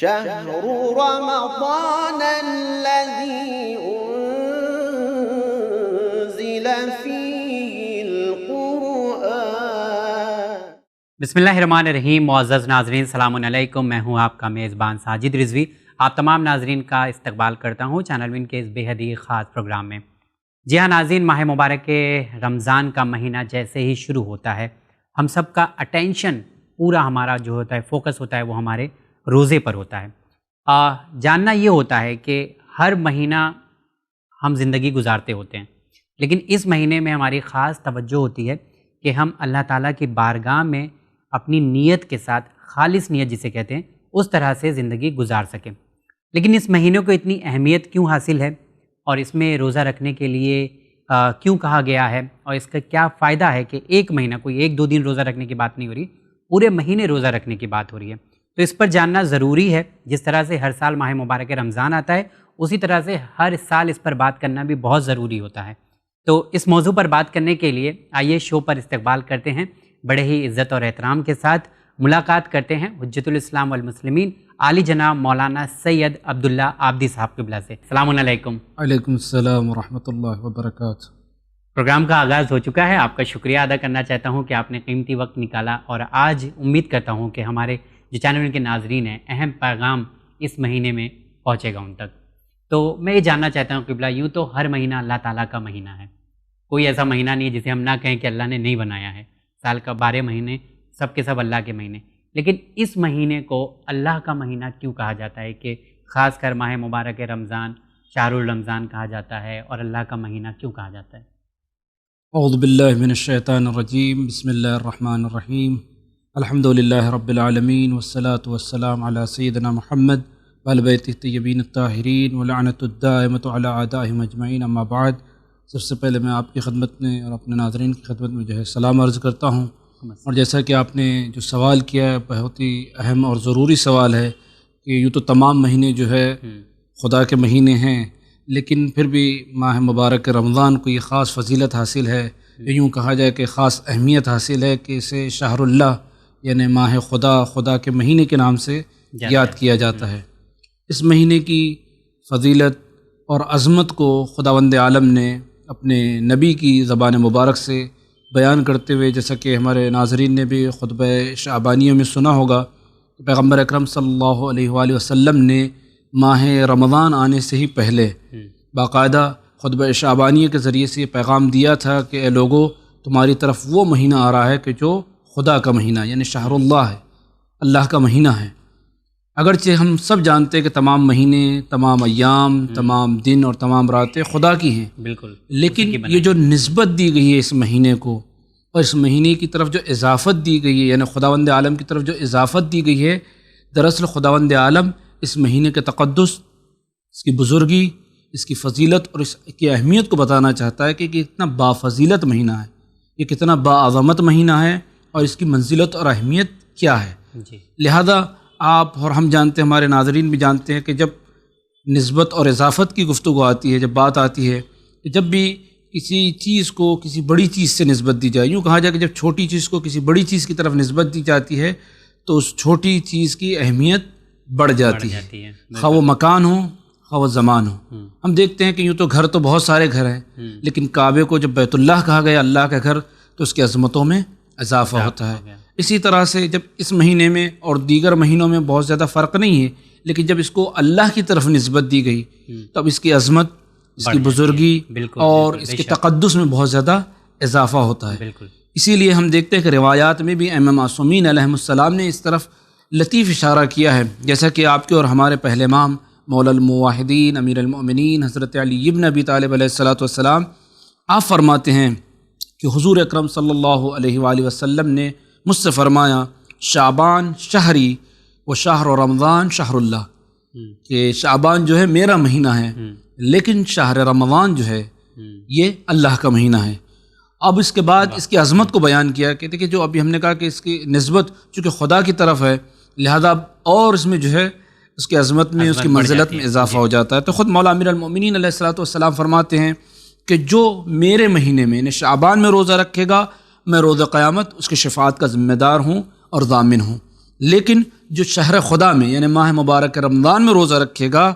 شهر رمضان الذي أنزل فيه القرآن۔ بسم اللہ الرحمن الرحیم۔ معزز ناظرین السلام علیکم، میں ہوں آپ کا میزبان ساجد رضوی۔ آپ تمام ناظرین کا استقبال کرتا ہوں چینل ون کے اس بے حد ہی خاص پروگرام میں۔ جی ہاں ناظرین، ماہ مبارک رمضان کا مہینہ جیسے ہی شروع ہوتا ہے، ہم سب کا اٹینشن پورا ہمارا جو ہوتا ہے، فوکس ہوتا ہے، وہ ہمارے روزے پر ہوتا ہے۔ جاننا یہ ہوتا ہے کہ ہر مہینہ ہم زندگی گزارتے ہوتے ہیں، لیکن اس مہینے میں ہماری خاص توجہ ہوتی ہے کہ ہم اللہ تعالیٰ کی بارگاہ میں اپنی نیت کے ساتھ، خالص نیت جسے کہتے ہیں، اس طرح سے زندگی گزار سکیں۔ لیکن اس مہینے کو اتنی اہمیت کیوں حاصل ہے، اور اس میں روزہ رکھنے کے لیے کیوں کہا گیا ہے، اور اس کا کیا فائدہ ہے کہ ایک مہینہ، کوئی ایک دو دن روزہ رکھنے کی بات نہیں ہو رہی، پورے مہینے روزہ رکھنے کی بات ہو رہی ہے، تو اس پر جاننا ضروری ہے۔ جس طرح سے ہر سال ماہ مبارک رمضان آتا ہے، اسی طرح سے ہر سال اس پر بات کرنا بھی بہت ضروری ہوتا ہے۔ تو اس موضوع پر بات کرنے کے لیے آئیے شو پر استقبال کرتے ہیں، بڑے ہی عزت اور احترام کے ساتھ ملاقات کرتے ہیں حجت الاسلام والمسلمین عالی جناب مولانا سید عبداللہ عابدی صاحب قبلہ سے۔ السلام علیکم۔ وعلیکم السلام ورحمۃ اللہ وبرکاتہ۔ پروگرام کا آغاز ہو چکا ہے، آپ کا شکریہ ادا کرنا چاہتا ہوں کہ آپ نے قیمتی وقت نکالا، اور آج امید کرتا ہوں کہ ہمارے جو چینل کے ناظرین ہیں، اہم پیغام اس مہینے میں پہنچے گا ان تک۔ تو میں یہ جاننا چاہتا ہوں قبلہ، یوں تو ہر مہینہ اللہ تعالیٰ کا مہینہ ہے، کوئی ایسا مہینہ نہیں ہے جسے ہم نہ کہیں کہ اللہ نے نہیں بنایا ہے۔ سال کا 12 مہینے سب کے سب اللہ کے مہینے، لیکن اس مہینے کو اللہ کا مہینہ کیوں کہا جاتا ہے کہ خاص کر ماہ مبارک رمضان شہر الرمضان کہا جاتا ہے، اور اللہ کا مہینہ کیوں کہا جاتا ہے؟ اعوذ باللہ من الشیطان الرجیم، بسم اللہ الرحمن الرحیم، الحمد للہ رب العالمین، والصلاة والسلام علی سیدنا محمد وآل بیتہ الطیبین الطاہرین ولعنۃ الدائمۃ علی اعدائہم اجمعین، اما بعد۔ سب سے پہلے میں آپ کی خدمت میں اور اپنے ناظرین کی خدمت میں جو ہے سلام عرض کرتا ہوں، اور جیسا کہ آپ نے جو سوال کیا ہے بہت ہی اہم اور ضروری سوال ہے کہ یوں تو تمام مہینے جو ہے خدا کے مہینے ہیں، لیکن پھر بھی ماہ مبارک رمضان کو یہ خاص فضیلت حاصل ہے، یوں کہا جائے کہ خاص اہمیت حاصل ہے کہ اسے شہر اللہ یعنی ماہ خدا کے مہینے کے نام سے یاد کیا جاتا ہے۔ اس مہینے کی فضیلت اور عظمت کو خداوند عالم نے اپنے نبی کی زبان مبارک سے بیان کرتے ہوئے، جیسا کہ ہمارے ناظرین نے بھی خطبہ شعبانیہ میں سنا ہوگا کہ پیغمبر اکرم صلی اللہ علیہ وآلہ وسلم نے ماہ رمضان آنے سے ہی پہلے باقاعدہ خطبہ شعبانیہ کے ذریعے سے یہ پیغام دیا تھا کہ اے لوگو، تمہاری طرف وہ مہینہ آ رہا ہے کہ جو خدا کا مہینہ یعنی شہر اللہ ہے، اللہ کا مہینہ ہے۔ اگرچہ ہم سب جانتے ہیں کہ تمام مہینے، تمام ایام، تمام دن اور تمام راتیں خدا کی ہیں، بالکل، لیکن یہ جو نسبت دی گئی ہے اس مہینے کو، اور اس مہینے کی طرف جو اضافت دی گئی ہے، یعنی خداوند عالم کی طرف جو اضافت دی گئی ہے، دراصل خداوند عالم اس مہینے کے تقدس، اس کی بزرگی، اس کی فضیلت اور اس کی اہمیت کو بتانا چاہتا ہے کہ یہ کتنا بافضیلت مہینہ ہے، یہ کتنا باعظمت مہینہ ہے، اور اس کی منزلت اور اہمیت کیا ہے۔ لہذا آپ اور ہم جانتے ہیں، ہمارے ناظرین بھی جانتے ہیں کہ جب نسبت اور اضافت کی گفتگو آتی ہے، جب بات آتی ہے کہ جب بھی کسی چیز کو کسی بڑی چیز سے نسبت دی جائے، یوں کہا جائے کہ جب چھوٹی چیز کو کسی بڑی چیز کی طرف نسبت دی جاتی ہے تو اس چھوٹی چیز کی اہمیت بڑھ جاتی ہے، خواہ وہ مکان ہو خواہ وہ زمان ہو۔ ہم دیکھتے ہیں کہ یوں تو گھر تو بہت سارے گھر ہیں، لیکن کعبے کو جب بیت اللہ کہا گیا، اللہ کا گھر، تو اس کی عظمتوں میں اضافہ ہوتا ہے۔ اسی طرح سے جب اس مہینے میں اور دیگر مہینوں میں بہت زیادہ فرق نہیں ہے، لیکن جب اس کو اللہ کی طرف نسبت دی گئی تب اس کی عظمت، اس کی بزرگی اور اس کے تقدس میں بہت زیادہ اضافہ ہوتا ہے۔ اسی لیے ہم دیکھتے ہیں کہ روایات میں بھی ائمہ معصومین علیہم السلام نے اس طرف لطیف اشارہ کیا ہے، جیسا کہ آپ کے اور ہمارے پہلے امام مولا الموحدین امیر المؤمنین حضرت علی ابن ابی طالب علیہ السلام آپ فرماتے ہیں کہ حضور اکرم صلی اللہ علیہ وآلہ وسلم نے مجھ سے فرمایا، شعبان شہری و شہر رمضان شہر اللہ، کہ شعبان جو ہے میرا مہینہ ہے، لیکن شہر رمضان جو ہے یہ اللہ کا مہینہ ہے۔ اب اس کے بعد اس کی عظمت کو بیان کیا کہ دیکھیں، جو ابھی ہم نے کہا کہ اس کی نسبت چونکہ خدا کی طرف ہے، لہذا اور اس میں جو ہے اس کی عظمت میں، اس کی منزلت میں اضافہ ہو جاتا ہے۔ تو خود مولا امیر المؤمنین علیہ السلام فرماتے ہیں کہ جو میرے مہینے میں یعنی شعبان میں روزہ رکھے گا، میں روز قیامت اس کی شفاعت کا ذمہ دار ہوں اور ضامن ہوں۔ لیکن جو شہر خدا میں یعنی ماہ مبارک رمضان میں روزہ رکھے گا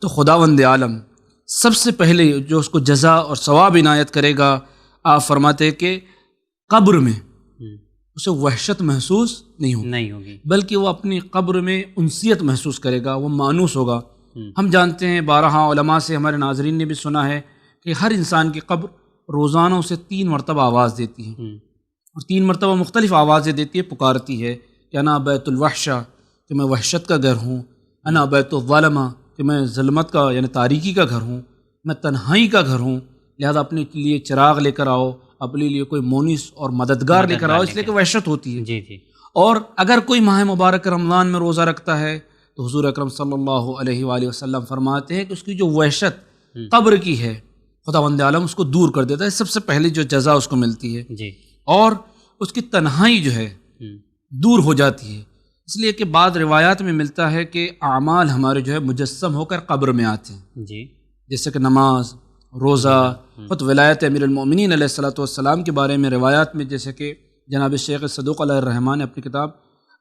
تو خداوند عالم سب سے پہلے جو اس کو جزا اور ثواب عنایت کرے گا، آپ فرماتے ہیں کہ قبر میں اسے وحشت محسوس نہیں ہوگی بلکہ وہ اپنی قبر میں انسیت محسوس کرے گا، وہ مانوس ہوگا۔ ہم جانتے ہیں بارہا علماء سے، ہمارے ناظرین نے بھی سنا ہے کہ ہر انسان کی قبر روزانہ اسے 3 مرتبہ آواز دیتی ہے، اور 3 مرتبہ مختلف آوازیں دیتی ہے، پکارتی ہے کہ انا بیت الوحشہ، کہ میں وحشت کا گھر ہوں، انا بیت الظلمہ، کہ میں ظلمت کا یعنی تاریکی کا گھر ہوں، میں تنہائی کا گھر ہوں، لہذا اپنے لیے چراغ لے کر آؤ، اپنے لیے کوئی مونس اور مددگار لے کر آؤ، اس لیے کہ وحشت ہوتی ہے۔ جی جی۔ اور اگر کوئی ماہ مبارک رمضان میں روزہ رکھتا ہے تو حضور اکرم صلی اللہ علیہ وآلہ وسلم فرماتے ہیں کہ اس کی جو وحشت قبر کی ہے خداوند عالم اس کو دور کر دیتا ہے، سب سے پہلے جو جزا اس کو ملتی ہے جی، اور اس کی تنہائی جو ہے دور ہو جاتی ہے۔ اس لیے کہ بعض روایات میں ملتا ہے کہ اعمال ہمارے جو ہے مجسم ہو کر قبر میں آتے ہیں، جی، جیسے کہ نماز، روزہ، خود ولایت امیر المؤمنین علیہ الصلوۃ والسلام کے بارے میں روایات میں جیسے کہ جناب شیخ صدوق علیہ الرحمٰن نے اپنی کتاب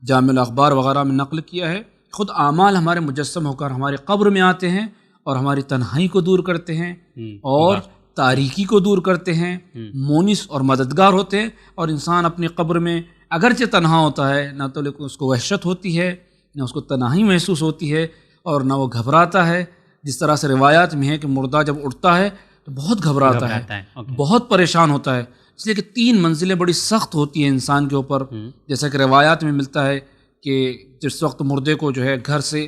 جامع الاخبار وغیرہ میں نقل کیا ہے، خود اعمال ہمارے مجسم ہو کر ہمارے قبر میں آتے ہیں اور ہماری تنہائی کو دور کرتے ہیں اور تاریکی کو دور کرتے ہیں، مونس اور مددگار ہوتے ہیں، اور انسان اپنی قبر میں اگرچہ تنہا ہوتا ہے نہ تو لیکن اس کو وحشت ہوتی ہے، نہ اس کو تنہائی محسوس ہوتی ہے، اور نہ وہ گھبراتا ہے، جس طرح سے روایات میں ہے کہ مردہ جب اٹھتا ہے تو بہت گھبراتا ہے، بہت پریشان ہوتا ہے، اس لیے کہ 3 منزلیں بڑی سخت ہوتی ہیں انسان کے اوپر، جیسا کہ روایات میں ملتا ہے کہ جس وقت مردے کو جو ہے گھر سے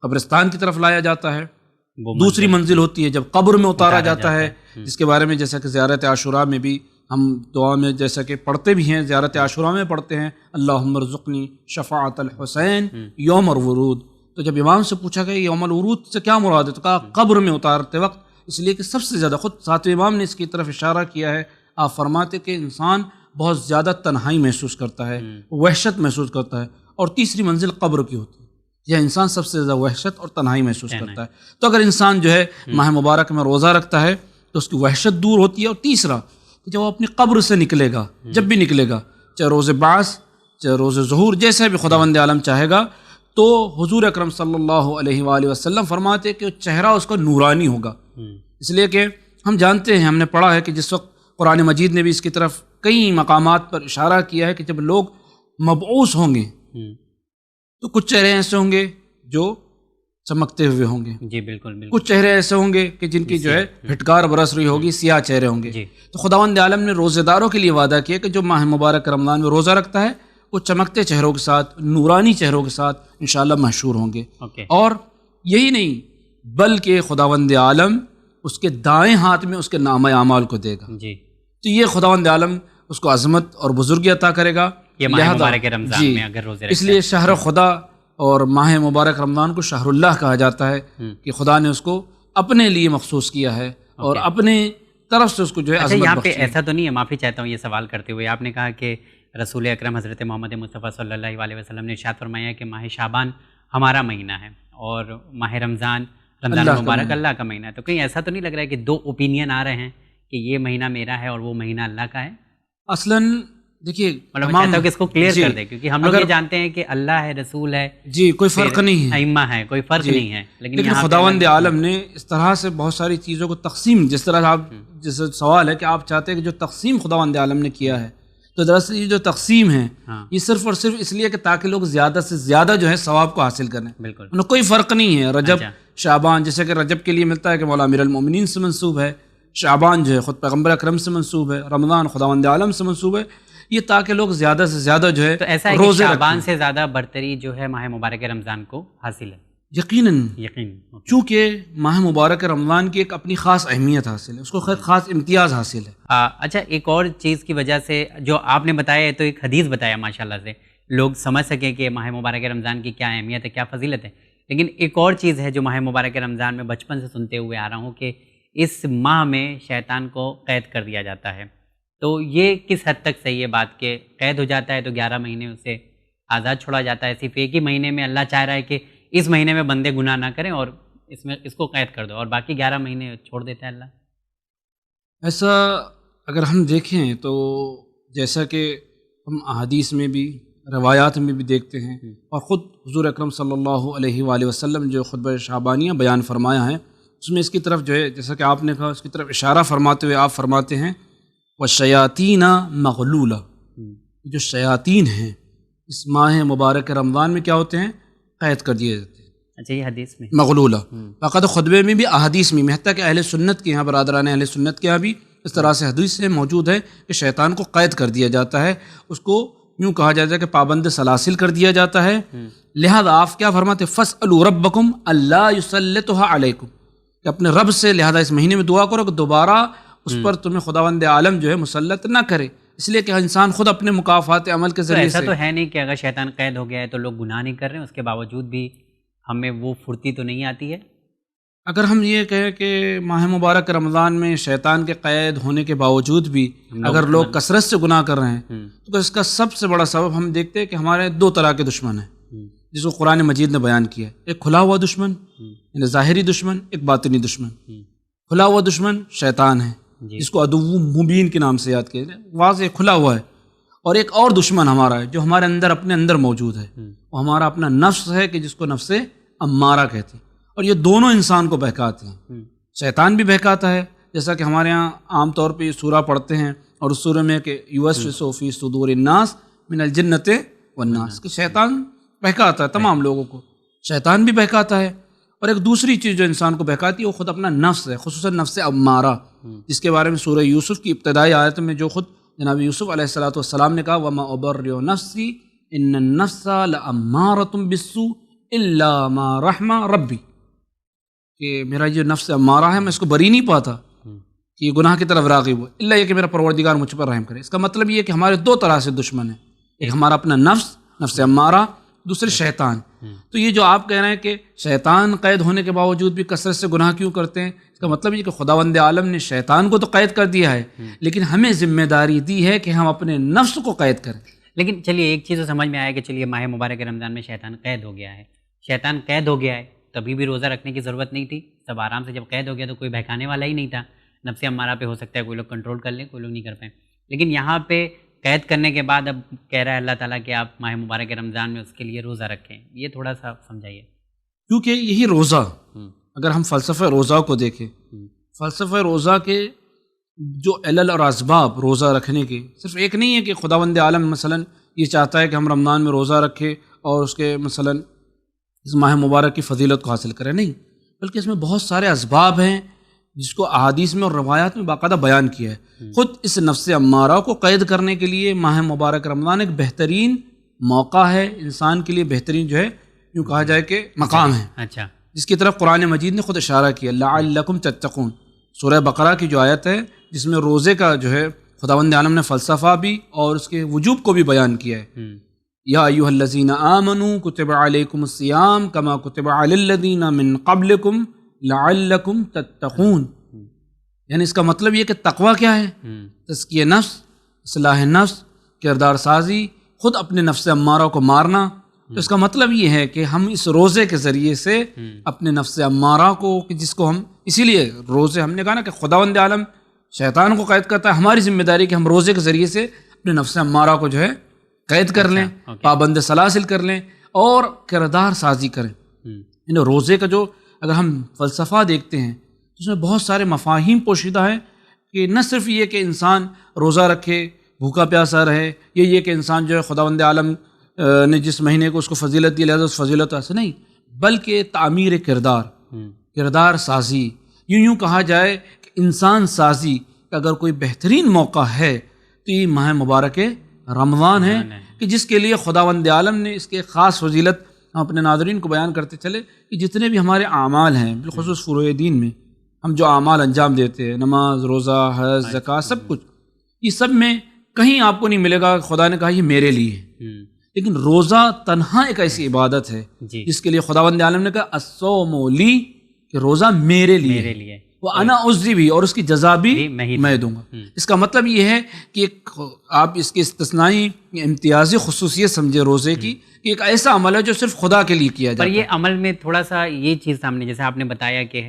قبرستان کی طرف لایا جاتا ہے، دوسری منزل ہوتی ہے جب قبر میں اتارا جاتا ہے، جس کے بارے میں جیسا کہ زیارت عاشوراء میں بھی ہم دعا میں جیسا کہ پڑھتے بھی ہیں، زیارت عاشوراء میں پڑھتے ہیں اللہم ارزقنی شفاعت الحسین یوم الورود، تو جب امام سے پوچھا کہ یوم الورود سے کیا مراد ہے تو کہا قبر میں اتارتے وقت، اس لیے کہ سب سے زیادہ خود ساتویں امام نے اس کی طرف اشارہ کیا ہے، آپ فرماتے کہ انسان بہت زیادہ تنہائی محسوس کرتا ہے، وحشت محسوس کرتا ہے، اور تیسری منزل قبر کی ہوتی ہے، یہ انسان سب سے زیادہ وحشت اور تنہائی محسوس کرتا ہے۔ تو اگر انسان جو ہے ماہ مبارک میں روزہ رکھتا ہے تو اس کی وحشت دور ہوتی ہے، اور تیسرا کہ جب وہ اپنی قبر سے نکلے گا، جب بھی نکلے گا، چاہے روز بعث چاہے روز ظہور، جیسے بھی خداوند عالم چاہے گا، تو حضور اکرم صلی اللہ علیہ وآلہ وسلم فرماتے کہ چہرہ اس کا نورانی ہوگا، اس لیے کہ ہم جانتے ہیں، ہم نے پڑھا ہے کہ جس وقت قرآن مجید نے بھی اس کی طرف کئی مقامات پر اشارہ کیا ہے کہ جب لوگ مبعوث ہوں گے تو کچھ چہرے ایسے ہوں گے جو چمکتے ہوئے ہوں گے، جی بالکل بالکل، کچھ چہرے ایسے ہوں گے کہ جن کی جو ہے پھٹکار برس رہی ہوگی، سیاہ چہرے ہوں گے۔ تو خداوند عالم نے روزے داروں کے لیے وعدہ کیا کہ جو ماہ مبارک رمضان میں روزہ رکھتا ہے وہ چمکتے چہروں کے ساتھ، نورانی چہروں کے ساتھ انشاءاللہ محشور ہوں گے۔ اور یہی نہیں بلکہ خداوند عالم اس کے دائیں ہاتھ میں اس کے نامہ اعمال کو دے گا، تو یہ خداوند عالم اس کو عظمت اور بزرگی عطا کرے گا، یہ ماہ مبارک رمضان میں اگر روزے رکھتا ہے۔ اس لیے شہر خدا اور ماہ مبارک رمضان کو شہر اللہ کہا جاتا ہے کہ خدا نے اس کو اپنے لیے مخصوص کیا ہے اور اپنے طرف سے اس کو جو ہے عظمت یہاں پہ بخشی ہے۔ ایسا تو نہیں ہے، معافی چاہتا ہوں یہ سوال کرتے ہوئے، آپ نے کہا کہ رسول اکرم حضرت محمد مصطفیٰ صلی اللہ علیہ وسلم نے ارشاد فرمایا کہ ماہ شعبان ہمارا مہینہ ہے اور ماہ رمضان المبارک اللہ کا مہینہ ہے، تو کہیں ایسا تو نہیں لگ رہا ہے کہ 2 اوپینین آ رہے ہیں کہ یہ مہینہ میرا ہے اور وہ مہینہ اللہ کا ہے؟ اصلاً دیکھیے مطلب میں چاہتا ہوں کہ اس کو کلیئر کر دیں، کیونکہ ہم لوگ یہ جانتے ہیں کہ اللہ ہے، رسول ہے، جی کوئی فرق نہیں ہے، ائمہ ہے، کوئی فرق نہیں ہے، لیکن خداوند عالم نے اس طرح سے بہت ساری چیزوں کو تقسیم، جس طرح آپ جس سوال ہے کہ آپ چاہتے ہیں کہ جو تقسیم خداوند عالم نے کیا ہے، تو دراصل یہ جو تقسیم ہے یہ صرف اور صرف اس لیے کہ تاکہ لوگ زیادہ سے زیادہ جو ہے ثواب کو حاصل کریں، بالکل کوئی فرق نہیں ہے۔ رجب شعبان، جیسے کہ رجب کے لیے ملتا ہے کہ مولا امیر المؤمنین سے منسوب ہے، شعبان جو ہے خود پیغمبر اکرم سے منسوب ہے، رمضان خداوند عالم سے منسوب ہے، یہ تاکہ لوگ زیادہ سے زیادہ جو ہے تو ایسا ہے کہ شعبان سے زیادہ برتری جو ہے ماہ مبارک رمضان کو حاصل ہے؟ یقیناً، چونکہ ماہ مبارک رمضان کی ایک اپنی خاص اہمیت حاصل ہے، اس کو خاص امتیاز حاصل ہے۔ اچھا، ایک اور چیز کی وجہ سے جو آپ نے بتایا ہے تو ایک حدیث بتایا ماشاءاللہ سے لوگ سمجھ سکیں کہ ماہ مبارک رمضان کی کیا اہمیت ہے، کیا فضیلت ہے، لیکن ایک اور چیز ہے جو ماہ مبارک رمضان میں بچپن سے سنتے ہوئے آ رہا ہوں کہ اس ماہ میں شیطان کو قید کر دیا جاتا ہے، تو یہ کس حد تک صحیح ہے بات کہ قید ہو جاتا ہے تو 11 مہینے اسے آزاد چھوڑا جاتا ہے، صرف ایک ہی مہینے میں اللہ چاہ رہا ہے کہ اس مہینے میں بندے گناہ نہ کریں اور اس کو قید کر دو اور باقی 11 مہینے چھوڑ دیتا ہے اللہ؟ ایسا اگر ہم دیکھیں تو جیسا کہ ہم احادیث میں بھی روایات میں بھی دیکھتے ہیں، اور خود حضور اکرم صلی اللہ علیہ وآلہ وسلم جو خطبہ شعبانیہ بیان فرمایا ہے اس میں اس کی طرف جو ہے جیسا کہ آپ نے کہا اس کی طرف اشارہ فرماتے ہوئے آپ فرماتے ہیں وَالشَّيَاطِينَ مَغْلُولَةً، جو شیاطین ہیں اس ماہ مبارک رمضان میں کیا ہوتے ہیں؟ قید کر دیے جاتے ہیں۔ اچھا، یہ حدیث میں مغلولہ فقط خطبے میں بھی احادیث میں حتیٰ کہ اہل سنت کے یہاں برادران اہل سنت کے یہاں بھی اس طرح سے حدیث سے موجود ہے کہ شیطان کو قید کر دیا جاتا ہے، اس کو یوں کہا جاتا ہے کہ پابند سلاسل کر دیا جاتا ہے۔ لہذا آپ کیا فرماتے فَاسْأَلُوا رَبَّكُمْ أَلَّا يُسَلِّطُهَا عَلَيْكُمْ، کہ اپنے رب سے لہذا اس مہینے میں دعا کرو کہ دوبارہ اس پر تمہیں خداوند عالم جو ہے مسلط نہ کرے، اس لیے کہ انسان خود اپنے مکافات عمل کے ذریعے ایسا سے تو ہے نہیں کہ اگر شیطان قید ہو گیا ہے تو لوگ گناہ نہیں کر رہے ہیں، اس کے باوجود بھی ہمیں وہ پھرتی تو نہیں آتی ہے؟ اگر ہم یہ کہیں کہ ماہ مبارک رمضان میں شیطان کے قید ہونے کے باوجود بھی اگر لوگ کثرت سے گناہ کر رہے ہیں تو اس کا سب سے بڑا سبب ہم دیکھتے ہیں کہ ہمارے دو طرح کے دشمن ہیں جس کو قرآن مجید نے بیان کیا ہے، ایک کھلا ہوا دشمن یعنی ظاہری دشمن، ایک باطنی دشمن۔ کھلا ہوا دشمن شیطان ہے جس کو عدو مبین کے نام سے یاد کیا جائے، واضح کھلا ہوا ہے، اور ایک اور دشمن ہمارا ہے جو ہمارے اندر اپنے اندر موجود ہے، وہ ہمارا اپنا نفس ہے کہ جس کو نفس امارہ کہتے ہیں، اور یہ دونوں انسان کو بہکاتے ہیں۔ شیطان بھی بہکاتا ہے، جیسا کہ ہمارے ہاں عام طور پہ یہ سورہ پڑھتے ہیں اور اس سورہ میں کہ یوسوس فی صدور الناس من الجنۃ والناس، کہ شیطان بہکاتا ہے تمام لوگوں کو، شیطان بھی بہکاتا ہے۔ اور ایک دوسری چیز جو انسان کو بہکاتی ہے وہ خود اپنا نفس ہے، خصوصاً نفس امارہ، جس کے بارے میں سورہ یوسف کی ابتدائی آیت میں جو خود جناب یوسف علیہ السلام نے کہا وَمَا أُبَرِّئُ نَفْسِي إِنَّ النَّفْسَ لَأَمَّارَةٌ بِالسُّوءِ إِلَّا مَا رَحِمَ رَبِّي، کہ میرا جو نفس امارہ ہے میں اس کو بری نہیں پاتا کہ یہ گناہ کی طرف راغب ہو، اللہ یہ کہ میرا پروردگار مجھ پر رحم کرے۔ اس کا مطلب یہ ہے کہ ہمارے دو طرح سے دشمن ہیں، ایک ہمارا اپنا نفس امارہ، دوسرے شیطان۔ تو یہ جو آپ کہہ رہے ہیں کہ شیطان قید ہونے کے باوجود بھی کثرت سے گناہ کیوں کرتے ہیں، اس کا مطلب یہ کہ خداوند عالم نے شیطان کو تو قید کر دیا ہے لیکن ہمیں ذمہ داری دی ہے کہ ہم اپنے نفس کو قید کریں۔ لیکن چلیے ایک چیز تو سمجھ میں آیا کہ چلیے ماہ مبارک رمضان میں شیطان قید ہو گیا ہے، شیطان قید ہو گیا ہے تبھی بھی روزہ رکھنے کی ضرورت نہیں تھی، سب آرام سے، جب قید ہو گیا تو کوئی بہکانے والا ہی نہیں تھا، نفس امارہ پہ ہو سکتا ہے کوئی لوگ کنٹرول کر لیں، کوئی لوگ نہیں کر پائیں، لیکن یہاں پہ قید کرنے کے بعد اب کہہ رہا ہے اللہ تعالیٰ کہ آپ ماہ مبارک رمضان میں اس کے لیے روزہ رکھیں، یہ تھوڑا سا سمجھائیے۔ کیونکہ یہی روزہ، اگر ہم فلسفہ روزہ کو دیکھیں، فلسفہ روزہ کے جو علل اور اسباب روزہ رکھنے کے صرف ایک نہیں ہے کہ خداوند عالم مثلا یہ چاہتا ہے کہ ہم رمضان میں روزہ رکھیں اور اس کے مثلا اس ماہ مبارک کی فضیلت کو حاصل کریں، نہیں، بلکہ اس میں بہت سارے اسباب ہیں جس کو احادیث میں اور روایات میں باقاعدہ بیان کیا ہے۔ خود اس نفس امارہ کو قید کرنے کے لیے ماہ مبارک رمضان ایک بہترین موقع ہے، انسان کے لیے بہترین جو ہے یوں کہا جائے کہ مقام ہے، اچھا، جس کی طرف قرآن مجید نے خود اشارہ کیا لعلکم تتقون، سورہ بقرہ کی جو آیت ہے جس میں روزے کا جو ہے خداوند عالم نے فلسفہ بھی اور اس کے وجوب کو بھی بیان کیا ہے۔ یا ایھا الذین آمنوا کتب علیکم الصیام کما کتب علی الذین من قبلکم لعلکم تتقون، یعنی اس کا مطلب یہ کہ تقوی کیا ہے؟ تزکیہ نفس، اصلاح نفس، کردار سازی، خود اپنے نفس امارہ کو مارنا۔ تو اس کا مطلب یہ ہے کہ ہم اس روزے کے ذریعے سے اپنے نفس امارہ کو، کہ جس کو ہم اسی لیے روزے ہم نے کہا نا کہ خداوند عالم شیطان کو قید کرتا ہے، ہماری ذمہ داری کہ ہم روزے کے ذریعے سے اپنے نفس امارہ کو جو ہے قید کر لیں، پابند سلاسل کر لیں اور کردار سازی کریں۔ یعنی روزے کا جو اگر ہم فلسفہ دیکھتے ہیں تو اس میں بہت سارے مفاہیم پوشیدہ ہیں، کہ نہ صرف یہ کہ انسان روزہ رکھے بھوکا پیاسا رہے، یہ کہ انسان جو ہے خداوند عالم نے جس مہینے کو اس کو فضیلت دی لہذا اس فضیلت ایسے نہیں، بلکہ تعمیر کردار سازی، یوں کہا جائے کہ انسان سازی کا اگر کوئی بہترین موقع ہے تو یہ ماہ مبارک رمضان ہے، کہ جس کے لیے خداوند عالم نے اس کے خاص فضیلت ہم اپنے ناظرین کو بیان کرتے چلے کہ جتنے بھی ہمارے اعمال ہیں بالخصوص فروع دین میں ہم جو اعمال انجام دیتے ہیں، نماز، روزہ، حج، زکوٰۃ، سب کچھ، یہ سب میں کہیں آپ کو نہیں ملے گا خدا نے کہا یہ میرے لیے ہے، لیکن روزہ تنہا ایک ایسی عبادت ہے جس کے لیے خداوند عالم نے کہا الصوم لی، کہ روزہ میرے لیے، وہ انا اجزی بھی، اور اس کی جزا بھی میں دوں گا۔ اس کا مطلب یہ ہے کہ آپ اس کی استثنائی امتیازی خصوصیت سمجھے روزے کی، کہ ایک ایسا عمل ہے جو صرف خدا کے لیے کیا جاتا ہے۔ پر یہ عمل میں تھوڑا سا یہ چیز سامنے، جیسے آپ نے بتایا کہ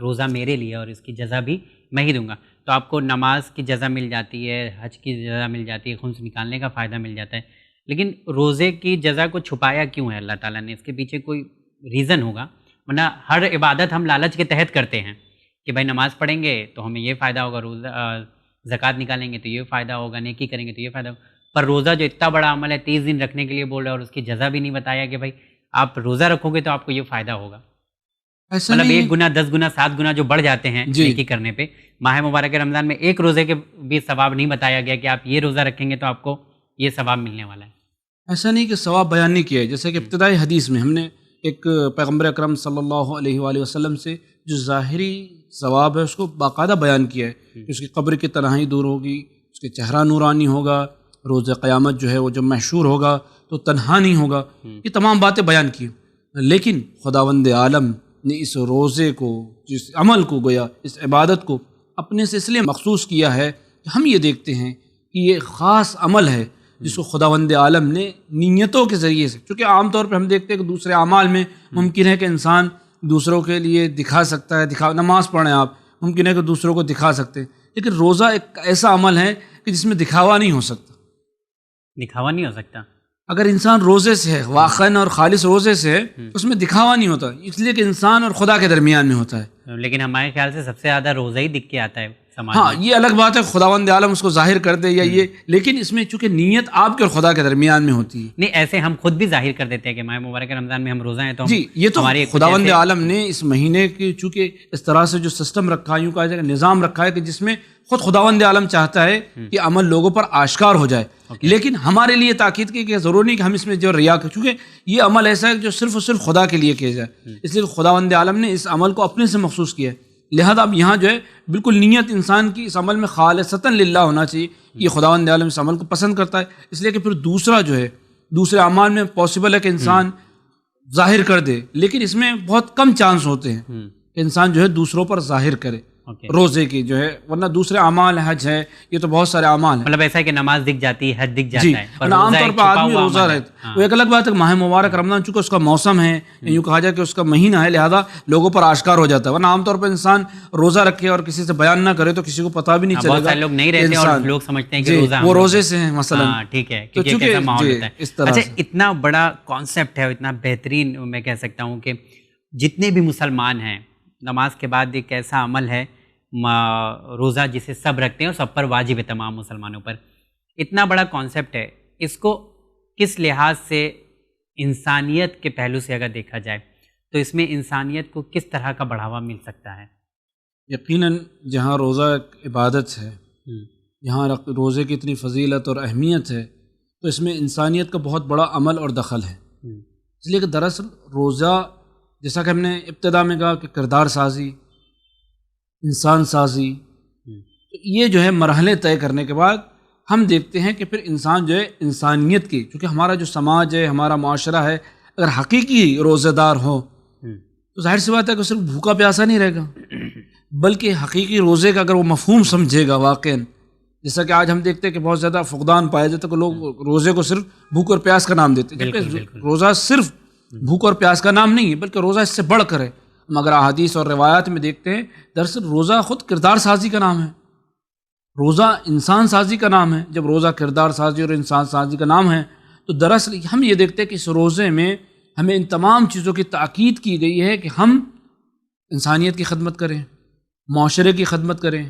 روزہ میرے لیے اور اس کی جزا بھی میں ہی دوں گا، تو آپ کو نماز کی جزا مل جاتی ہے، حج کی جزا مل جاتی ہے، خمس نکالنے کا فائدہ مل جاتا ہے، لیکن روزے کی جزا کو چھپایا کیوں ہے اللہ تعالیٰ نے؟ اس کے پیچھے کوئی ریزن ہوگا، ورنہ ہر عبادت ہم لالچ کے تحت کرتے ہیں کہ بھائی نماز پڑھیں گے تو ہمیں یہ فائدہ ہوگا، روزہ زکوٰۃ نکالیں گے تو یہ فائدہ ہوگا، نیکی کریں گے تو یہ فائدہ ہوگا. پر روزہ جو اتنا بڑا عمل ہے 30 دن رکھنے کے لیے بول رہا ہے، اور اس کی جزا بھی نہیں بتایا کہ بھائی آپ روزہ رکھو گے تو آپ کو یہ فائدہ ہوگا. ایسا مطلب نہیں 1 گنا 10 گنا 7 گنا جو بڑھ جاتے ہیں جی. نیکی کرنے پہ. ماہ مبارک رمضان میں ایک روزے کے بھی ثواب نہیں بتایا گیا کہ آپ یہ روزہ رکھیں گے تو آپ کو یہ ثواب ملنے والا ہے. ایسا نہیں کہ ثواب بیان نہیں کیا ہے. جیسے کہ ابتدائی حدیث میں ہم نے ایک پیغمبر اکرم صلی اللہ علیہ وآلہ وسلم سے جو ظاہری ثواب ہے اس کو باقاعدہ بیان کیا ہے کہ اس کی قبر کی تنہائی دور ہوگی، اس کے چہرہ نورانی ہوگا، روز قیامت جو ہے وہ جب محشور ہوگا تو تنہا نہیں ہوگا. یہ تمام باتیں بیان کی. لیکن خداوند عالم نے اس روزے کو، جس عمل کو، گویا اس عبادت کو اپنے سے اس لیے مخصوص کیا ہے کہ ہم یہ دیکھتے ہیں کہ یہ خاص عمل ہے جس کو خداوند عالم نے نیتوں کے ذریعے سے، چونکہ عام طور پہ ہم دیکھتے ہیں کہ دوسرے اعمال میں ممکن ہے کہ انسان دوسروں کے لیے دکھا سکتا ہے، نماز پڑھیں آپ، ممکن ہے کہ دوسروں کو دکھا سکتے ہیں، لیکن روزہ ایک ایسا عمل ہے کہ جس میں دکھاوا نہیں ہو سکتا. دکھاوا نہیں ہو سکتا. اگر انسان روزے سے ہے، واقعاً اور خالص روزے سے ہے، اس میں دکھاوا نہیں ہوتا، اس لیے کہ انسان اور خدا کے درمیان میں ہوتا ہے. لیکن ہمارے خیال سے سب سے زیادہ روزہ ہی دکھ کے آتا ہے سماج ہاں میں. یہ الگ بات ہے، خداوند عالم اس کو ظاہر کر دے یا یہ، لیکن اس میں چونکہ نیت آپ کے اور خدا کے درمیان میں ہوتی ہے. نہیں، ایسے ہم خود بھی ظاہر کر دیتے ہیں کہ ماہ مبارک رمضان میں ہم روزہ ہیں تو جی یہ تو ہماری خداوند عالم نے اس مہینے کی چونکہ اس طرح سے جو سسٹم رکھا ہے، یوں کہا جائے کہ نظام رکھا ہے کہ جس میں خود خداوند عالم چاہتا ہے کہ عمل لوگوں پر آشکار ہو جائے. لیکن ہمارے لیے تاکید کی کہ ضروری نہیں کہ ہم اس میں جو ریا کریں، چونکہ یہ عمل ایسا ہے جو صرف اور صرف خدا کے لیے کیا جائے، اس لیے خداوند عالم نے اس عمل کو اپنے سے مخصوص کیا ہے. لہذا اب یہاں جو ہے بالکل نیت انسان کی اس عمل میں خالصتاً للہ ہونا چاہیے. یہ خداوند عالم اس عمل کو پسند کرتا ہے، اس لیے کہ پھر دوسرا جو ہے دوسرے اعمال میں پاسبل ہے کہ انسان ظاہر کر دے، لیکن اس میں بہت کم چانس ہوتے ہیں کہ انسان جو ہے دوسروں پر ظاہر کرے روزے کی جو ہے، ورنہ دوسرے اعمال، حج ہے، یہ تو بہت سارے اعمال ہیں. مطلب ایسا ہے کہ نماز دکھ جاتی ہے، حج دکھ جاتا ہے، ورنہ عام طور پر آدمی روزہ رہتا ہے. وہ ایک الگ بات ہے کہ ماہ مبارک رمضان چونکہ اس کا موسم ہے، یوں کہا جائے کہ اس کا مہینہ ہے، لہذا لوگوں پر آشکار ہو جاتا ہے. ورنہ عام طور پر انسان روزہ رکھے اور کسی سے بیان نہ کرے تو کسی کو پتہ بھی نہیں چلے گا. بہت سارے لوگ نہیں رہتے اور لوگ سمجھتے ہیں کہ روزہ وہ روزے سے ہیں مثلا. ٹھیک ہے، کیونکہ کیسا ماحول ہوتا ہے. اچھا، اتنا بڑا کانسیپٹ ہے، اتنا بہترین میں کہہ سکتا ہوں کہ جتنے بھی مسلمان ہیں، نماز کے بعد ایک ایسا عمل ہے روزہ جسے سب رکھتے ہیں اور سب پر واجب ہے، تمام مسلمانوں پر. اتنا بڑا کانسیپٹ ہے، اس کو کس لحاظ سے انسانیت کے پہلو سے اگر دیکھا جائے تو اس میں انسانیت کو کس طرح کا بڑھاوا مل سکتا ہے؟ یقیناً جہاں روزہ ایک عبادت ہے، جہاں روزے کی اتنی فضیلت اور اہمیت ہے، تو اس میں انسانیت کا بہت بڑا عمل اور دخل ہے. اس لیے کہ دراصل روزہ، جیسا کہ ہم نے ابتدا میں کہا کہ کردار سازی، انسان سازی، یہ جو ہے مرحلے طے کرنے کے بعد ہم دیکھتے ہیں کہ پھر انسان جو ہے انسانیت کی، چونکہ ہمارا جو سماج ہے، ہمارا معاشرہ ہے، اگر حقیقی روزہ دار ہو تو ظاہر سی بات ہے کہ صرف بھوکا پیاسا نہیں رہے گا، بلکہ حقیقی روزے کا اگر وہ مفہوم سمجھے گا واقعاً. جیسا کہ آج ہم دیکھتے ہیں کہ بہت زیادہ فقدان پایا جاتا ہے کہ لوگ روزے کو صرف بھوک اور پیاس کا نام دیتے ہیں، جبکہ روزہ صرف بھوک اور پیاس کا نام نہیں ہے، بلکہ روزہ اس سے بڑھ کر ہے. مگر احادیث اور روایات میں دیکھتے ہیں دراصل روزہ خود کردار سازی کا نام ہے، روزہ انسان سازی کا نام ہے. جب روزہ کردار سازی اور انسان سازی کا نام ہے تو دراصل ہم یہ دیکھتے ہیں کہ اس روزے میں ہمیں ان تمام چیزوں کی تاکید کی گئی ہے کہ ہم انسانیت کی خدمت کریں، معاشرے کی خدمت کریں،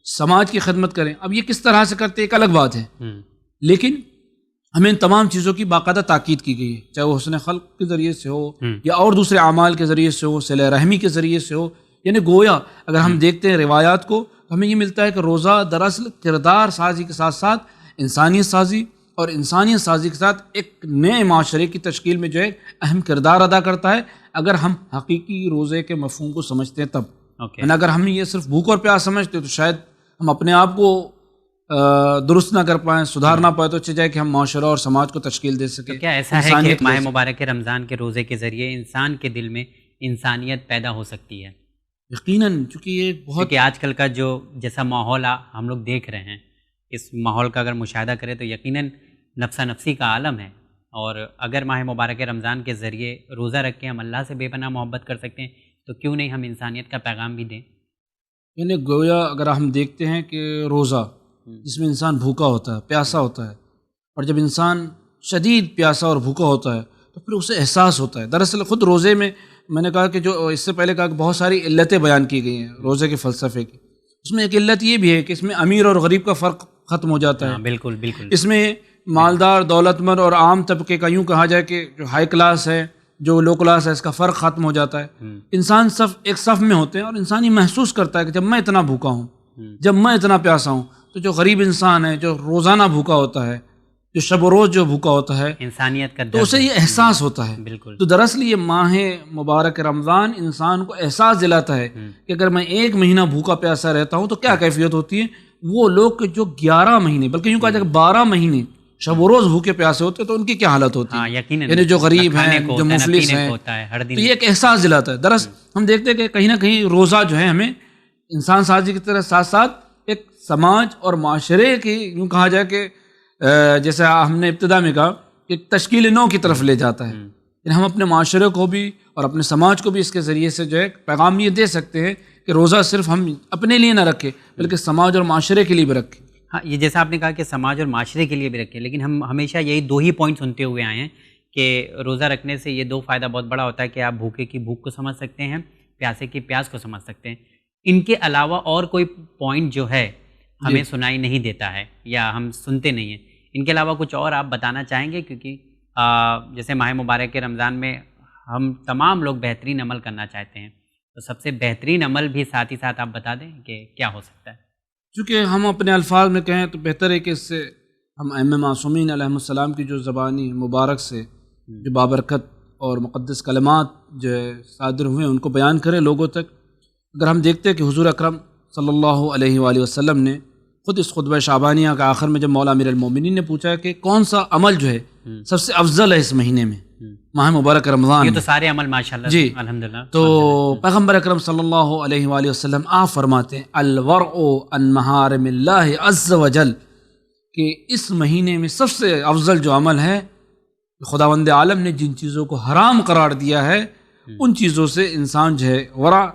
سماج کی خدمت کریں. اب یہ کس طرح سے کرتے ایک الگ بات ہے، لیکن ہمیں ان تمام چیزوں کی باقاعدہ تاکید کی گئی ہے، چاہے وہ حسن خلق کے ذریعے سے ہو یا اور دوسرے اعمال کے ذریعے سے ہو، صلہ رحمی کے ذریعے سے ہو. یعنی گویا اگر ہم دیکھتے ہیں روایات کو تو ہمیں یہ ملتا ہے کہ روزہ دراصل کردار سازی کے ساتھ ساتھ انسانیت سازی، اور انسانیت سازی کے ساتھ ایک نئے معاشرے کی تشکیل میں جو ہے اہم کردار ادا کرتا ہے، اگر ہم حقیقی روزے کے مفہوم کو سمجھتے ہیں تب. یعنی اگر ہم یہ صرف بھوک اور پیاس سمجھتے تو شاید ہم اپنے آپ کو درست نہ کر پائیں، سدھار نہ پائیں، تو اچھا جائے کہ ہم معاشرہ اور سماج کو تشکیل دے سکیں. کیا ایسا ہے کہ ماہ مبارک رمضان کے روزے کے ذریعے انسان کے دل میں انسانیت پیدا ہو سکتی ہے؟ یقیناً، چونکہ یہ بہت کہ آج کل کا جو جیسا ماحول ہم لوگ دیکھ رہے ہیں، اس ماحول کا اگر مشاہدہ کریں تو یقیناً نفسا نفسی کا عالم ہے. اور اگر ماہ مبارک رمضان کے ذریعے روزہ رکھ کے ہم اللہ سے بے پناہ محبت کر سکتے ہیں تو کیوں نہیں ہم انسانیت کا پیغام بھی دیں؟ یعنی گویا اگر ہم دیکھتے ہیں کہ روزہ جس میں انسان بھوکا ہوتا ہے، پیاسا ہوتا ہے، اور جب انسان شدید پیاسا اور بھوکا ہوتا ہے تو پھر اسے احساس ہوتا ہے. دراصل خود روزے میں نے کہا کہ جو اس سے پہلے کہا کہ بہت ساری علتیں بیان کی گئی ہیں روزے کے فلسفے کی. اس میں ایک علت یہ بھی ہے کہ اس میں امیر اور غریب کا فرق ختم ہو جاتا ہے. بالکل بالکل. اس میں مالدار دولت مند اور عام طبقے کا یوں کہا جائے کہ جو ہائی کلاس ہے جو لو کلاس ہے اس کا فرق ختم ہو جاتا ہے. انسان ایک صف میں ہوتے ہیں اور انسان یہ محسوس کرتا ہے کہ جب میں اتنا بھوکا ہوں، جب میں اتنا پیاسا ہوں، تو جو غریب انسان ہے جو روزانہ بھوکا ہوتا ہے، جو شب و روز جو بھوکا ہوتا ہے، انسانیت کا تو اسے یہ احساس ہوتا ہے. بالکل. تو دراصل یہ ماہ مبارک رمضان انسان کو احساس دلاتا ہے کہ اگر میں 1 مہینہ بھوکا پیاسا رہتا ہوں تو کیا کیفیت ہوتی ہے. وہ لوگ کہ جو 11 مہینے بلکہ یوں کہا جائے کہ 12 مہینے شب و روز بھوکے پیاسے ہوتے ہیں تو ان کی کیا حالت ہوتی ہے. یعنی جو غریب ہیں، جو مفلس ہیں، تو یہ ایک احساس دلاتا ہے. دراصل ہم دیکھتے ہیں کہ کہیں نہ کہیں روزہ جو ہے ہمیں انسان سازی کی طرح ساتھ ساتھ ایک سماج اور معاشرے کی یوں کہا جائے کہ جیسے ہم نے ابتدا میں کہا کہ تشکیل نو کی طرف لے جاتا ہے. یعنی ہم اپنے معاشرے کو بھی اور اپنے سماج کو بھی اس کے ذریعے سے جو ہے پیغام یہ دے سکتے ہیں کہ روزہ صرف ہم اپنے لیے نہ رکھے بلکہ سماج اور معاشرے کے لیے بھی رکھیں. ہاں، یہ جیسا آپ نے کہا کہ سماج اور معاشرے کے لیے بھی رکھیں، لیکن ہم ہمیشہ یہی 2 ہی پوائنٹ سنتے ہوئے آئے ہیں کہ روزہ رکھنے سے یہ 2 فائدہ بہت بڑا ہوتا ہے کہ آپ بھوکے کی بھوک کو سمجھ سکتے ہیں، پیاسے کی پیاس کو سمجھ سکتے ہیں. ان کے علاوہ اور کوئی پوائنٹ جو ہے ہمیں سنائی نہیں دیتا ہے یا ہم سنتے نہیں ہیں. ان کے علاوہ کچھ اور آپ بتانا چاہیں گے؟ کیونکہ جیسے ماہ مبارک رمضان میں ہم تمام لوگ بہترین عمل کرنا چاہتے ہیں، تو سب سے بہترین عمل بھی ساتھ ہی ساتھ آپ بتا دیں کہ کیا ہو سکتا ہے. چونکہ ہم اپنے الفاظ میں کہیں تو بہتر ہے کہ اس سے ہم ائمہ معصومین علیہم السلام کی جو زبانی مبارک سے جو بابرکت اور مقدس کلمات جو ہے صادر ہوئے ان کو بیان کریں لوگوں تک. اگر ہم دیکھتے ہیں کہ حضور اکرم صلی اللہ علیہ وآلہ وسلم نے خود اس خطبہ شعبانیہ کے آخر میں جب مولا امیر المومنین نے پوچھا کہ کون سا عمل جو ہے سب سے افضل ہے اس مہینے میں، ماہ مبارک رمضان، یہ تو سارے عمل ماشاءاللہ جی الحمدللہ، تو پیغمبر اکرم صلی اللہ علیہ وآلہ وسلم آپ فرماتے ہیں الورع عن محارم اللہ عز وجل، کہ اس مہینے میں سب سے افضل جو عمل ہے خداوند عالم نے جن چیزوں کو حرام قرار دیا ہے ان چیزوں سے انسان جو ہے ورع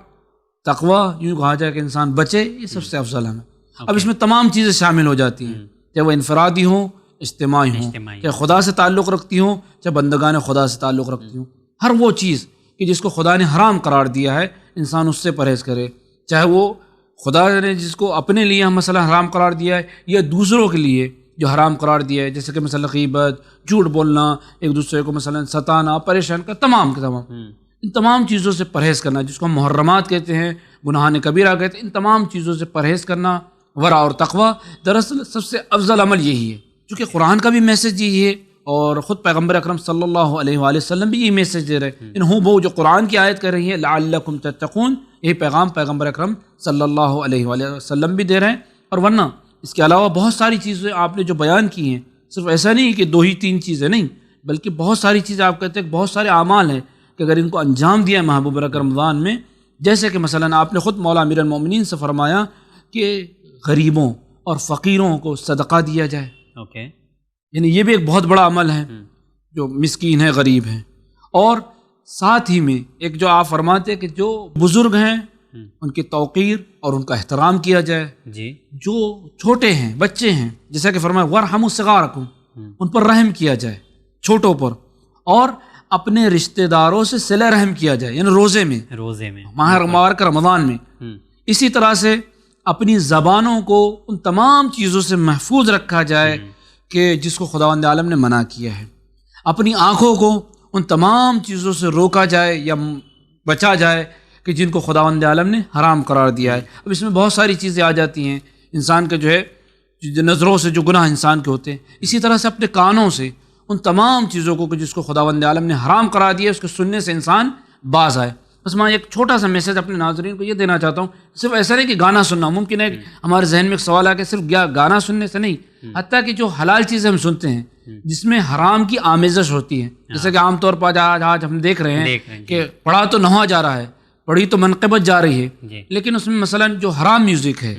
تقوی یوں کہا جائے کہ انسان بچے، یہ سب سے افضل ہے. اب اس میں تمام چیزیں شامل ہو جاتی ہیں، چاہے وہ انفرادی ہوں، اجتماعی ہوں، چاہے خدا سے تعلق رکھتی ہوں، چاہے بندگان خدا سے تعلق رکھتی ہوں. ہر وہ چیز کہ جس کو خدا نے حرام قرار دیا ہے انسان اس سے پرہیز کرے، چاہے وہ خدا نے جس کو اپنے لیے مثلا حرام قرار دیا ہے یا دوسروں کے لیے جو حرام قرار دیا ہے، جیسے کہ مثلا غیبت، جھوٹ بولنا، ایک دوسرے کو مثلا ستانا، پریشان کا تمام کے تمام ان تمام چیزوں سے پرہیز کرنا، جس کو ہم محرمات کہتے ہیں، گناہان کبیرہ کہتے ہیں، ان تمام چیزوں سے پرہیز کرنا، ورع اور تقوی. دراصل سب سے افضل عمل یہی ہے، چونکہ قرآن کا بھی میسج یہی ہے اور خود پیغمبر اکرم صلی اللہ علیہ وآلہ وسلم بھی یہی میسج دے رہے ہیں. ان ہو جو قرآن کی آیت کر رہی ہے لعلکم تتقون، یہی پیغام پیغمبر اکرم صلی اللہ علیہ وآلہ وسلم بھی دے رہے ہیں. اور ورنہ اس کے علاوہ بہت ساری چیزیں آپ نے جو بیان کی ہیں، صرف ایسا نہیں کہ 2 ہی 3 چیزیں نہیں، بلکہ بہت ساری چیزیں آپ کہتے ہیں، بہت سارے اعمال ہیں کہ اگر ان کو انجام دیا محبوب مبارک رمضان میں، جیسے کہ مثلا آپ نے خود مولا امیر المومنین سے فرمایا کہ غریبوں اور فقیروں کو صدقہ دیا جائے. یعنی یہ بھی ایک بہت بڑا عمل ہے، جو مسکین ہے، غریب ہیں. اور ساتھ ہی میں ایک جو آپ فرماتے ہیں کہ جو بزرگ ہیں ان کی توقیر اور ان کا احترام کیا جائے، جو چھوٹے ہیں، بچے ہیں، جیسا کہ فرمایا وارحموا صغارکم، ان پر رحم کیا جائے، چھوٹوں پر. اور اپنے رشتہ داروں سے صلہ رحم کیا جائے، یعنی روزے میں ماہ مبارک رمضان میں. اسی طرح سے اپنی زبانوں کو ان تمام چیزوں سے محفوظ رکھا جائے کہ جس کو خداوند عالم نے منع کیا ہے. اپنی آنکھوں کو ان تمام چیزوں سے روکا جائے یا بچا جائے کہ جن کو خداوند عالم نے حرام قرار دیا ہے. اب اس میں بہت ساری چیزیں آ جاتی ہیں، انسان کے جو ہے نظروں سے جو گناہ انسان کے ہوتے ہیں. اسی طرح سے اپنے کانوں سے ان تمام چیزوں کو کہ جس کو خداوند عالم نے حرام قرار دیا ہے اس کو سننے سے انسان باز آئے. بس میں ایک چھوٹا سا میسج اپنے ناظرین کو یہ دینا چاہتا ہوں، صرف ایسا نہیں کہ گانا سننا. ممکن ہے ہمارے ذہن میں ایک سوال آ کہ صرف گانا سننے سے نہیں، حتیٰ کہ جو حلال چیزیں ہم سنتے ہیں جس میں حرام کی آمیزش ہوتی ہے، جیسے کہ عام طور پر آج ہم دیکھ رہے ہیں کہ پڑھا تو نہوا جا رہا ہے، پڑھی تو منقبت جا رہی ہے، لیکن اس میں مثلا جو حرام میوزک ہے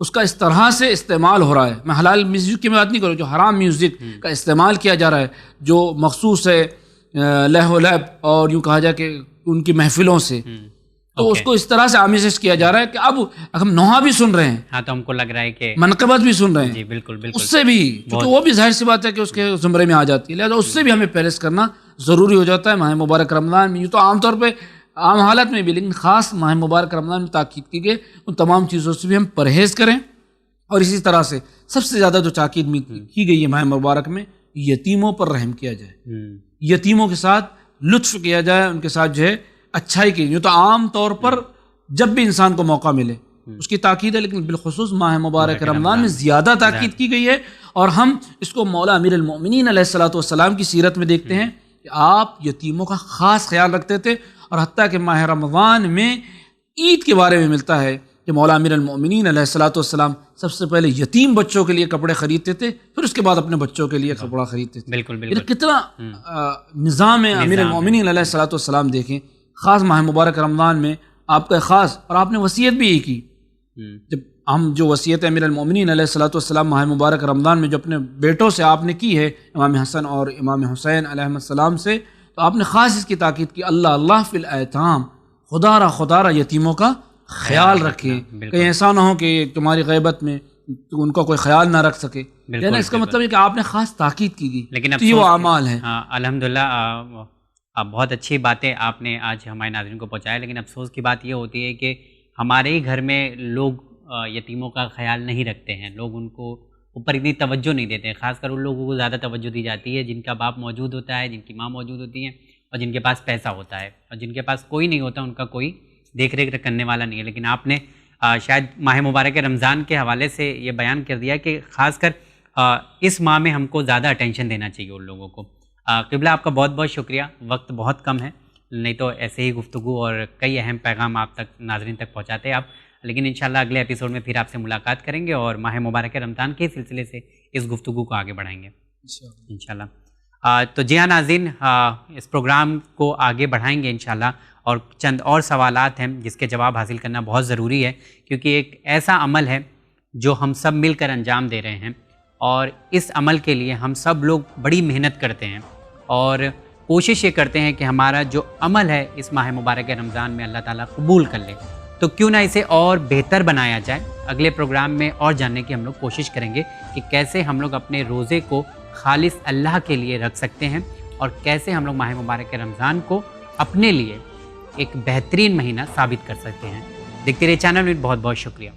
اس کا اس طرح سے استعمال ہو رہا ہے. میں حلال میوزک کی بات نہیں کروں، جو حرام میوزک کا استعمال کیا جا رہا ہے، جو مخصوص ہے لہو و لعب اور یوں کہا جائے کہ ان کی محفلوں سے تو اس کو اس طرح سے آمیزش کیا جا رہا ہے کہ اب ہم نوحہ بھی سن رہے ہیں، ہاں تو ہم کو لگ رہا ہے کہ منقبت بھی سن رہے ہیں، جی بالکل بالکل، اس سے بھی کیونکہ وہ بھی ظاہر سی بات ہے کہ اس کے زمرے میں آ جاتی ہے، لہٰذا اس سے بھی ہمیں پرہیز کرنا ضروری ہو جاتا ہے۔ ماہ مبارک رمضان میں یوں تو عام طور پہ عام حالت میں بھی، لیکن خاص ماہ مبارک رمضان میں تاکید کی گئی ان تمام چیزوں سے بھی ہم پرہیز کریں، اور اسی طرح سے سب سے زیادہ جو تاکید کی گئی ہے ماہ مبارک میں، یتیموں پر رحم کیا جائے، یتیموں کے ساتھ لطف کیا جائے، ان کے ساتھ جو ہے اچھائی کی۔ یوں تو عام طور پر جب بھی انسان کو موقع ملے اس کی تاکید ہے، لیکن بالخصوص ماہ مبارک رمضان میں زیادہ تاکید کی گئی ہے، اور ہم اس کو مولا امیر المؤمنین علیہ الصلوۃ والسلام کی سیرت میں دیکھتے ہیں کہ آپ یتیموں کا خاص خیال رکھتے تھے، اور حتیٰ کہ ماہ رمضان میں عید کے بارے میں ملتا ہے کہ مولا امیر المؤمنین علیہ الصلوۃ والسلام سب سے پہلے یتیم بچوں کے لیے کپڑے خریدتے تھے، پھر اس کے بعد اپنے بچوں کے لیے کپڑا خریدتے تھے۔ بالکل یہ بالکل، کتنا نظام ہے امیر المؤمنین علیہ الصلوۃ والسلام۔ دیکھیں خاص ماہ مبارک رمضان میں آپ کا خاص، اور آپ نے وصیت بھی یہ کی، جب ہم جو وصیت امیر المؤمنین علیہ الصلوۃ والسلام ماہ مبارک رمضان میں جو اپنے بیٹوں سے آپ نے کی ہے، امام حسن اور امام حسین علیہ السلام سے، تو آپ نے خاص اس کی تاکید کی، اللہ اللہ فی الایتام، خدا را یتیموں کا خیال رکھیں، کہیں ایسا نہ ہو کہ تمہاری غیبت میں ان کا کوئی خیال نہ رکھ سکے۔ یعنی اس کا مطلب ہے کہ آپ نے خاص تاکید کی گئی، لیکن تو یہ وہ اعمال ہیں۔ الحمدللہ بہت اچھی باتیں آپ نے آج ہمارے ناظرین کو پہنچایا، لیکن افسوس کی بات یہ ہوتی ہے کہ ہمارے ہی گھر میں لوگ یتیموں کا خیال نہیں رکھتے ہیں، لوگ ان کو اوپر اتنی توجہ نہیں دیتے ہیں، خاص کر ان لوگوں کو زیادہ توجہ دی جاتی ہے جن کا باپ موجود ہوتا ہے، جن کی ماں موجود ہوتی ہیں، اور جن کے پاس پیسہ ہوتا ہے، اور جن کے پاس کوئی نہیں ہوتا ان کا کوئی دیکھ ریکھ کرنے والا نہیں ہے۔ لیکن آپ نے شاید ماہ مبارک رمضان کے حوالے سے یہ بیان کر دیا کہ خاص کر اس ماہ میں ہم کو زیادہ اٹینشن دینا چاہیے ان لوگوں کو۔ قبلہ آپ کا بہت بہت شکریہ، وقت بہت کم ہے، نہیں تو ایسے ہی گفتگو اور کئی اہم پیغام آپ تک ناظرین تک پہنچاتے آپ، لیکن انشاءاللہ اگلے ایپیسوڈ میں پھر آپ سے ملاقات کریں گے اور ماہ مبارک رمضان کے سلسلے سے اس گفتگو کو آگے بڑھائیں گے انشاءاللہ۔ تو جی ہاں ناظرین، اس پروگرام کو آگے بڑھائیں گے انشاءاللہ، اور چند اور سوالات ہیں جس کے جواب حاصل کرنا بہت ضروری ہے، کیونکہ ایک ایسا عمل ہے جو ہم سب مل کر انجام دے رہے ہیں، اور اس عمل کے لیے ہم سب لوگ بڑی محنت کرتے ہیں، اور کوشش یہ کرتے ہیں کہ ہمارا جو عمل ہے اس ماہ مبارک رمضان میں اللہ تعالیٰ قبول کر لے، تو کیوں نہ اسے اور بہتر بنایا جائے۔ اگلے پروگرام میں اور جاننے کی ہم لوگ کوشش کریں گے کہ کیسے ہم لوگ اپنے روزے کو خالص اللہ کے لیے رکھ سکتے ہیں، اور کیسے ہم لوگ ماہ مبارک رمضان کو اپنے لیے ایک بہترین مہینہ ثابت کر سکتے ہیں۔ دیکھتے رہیے چینل میں، بہت بہت شکریہ۔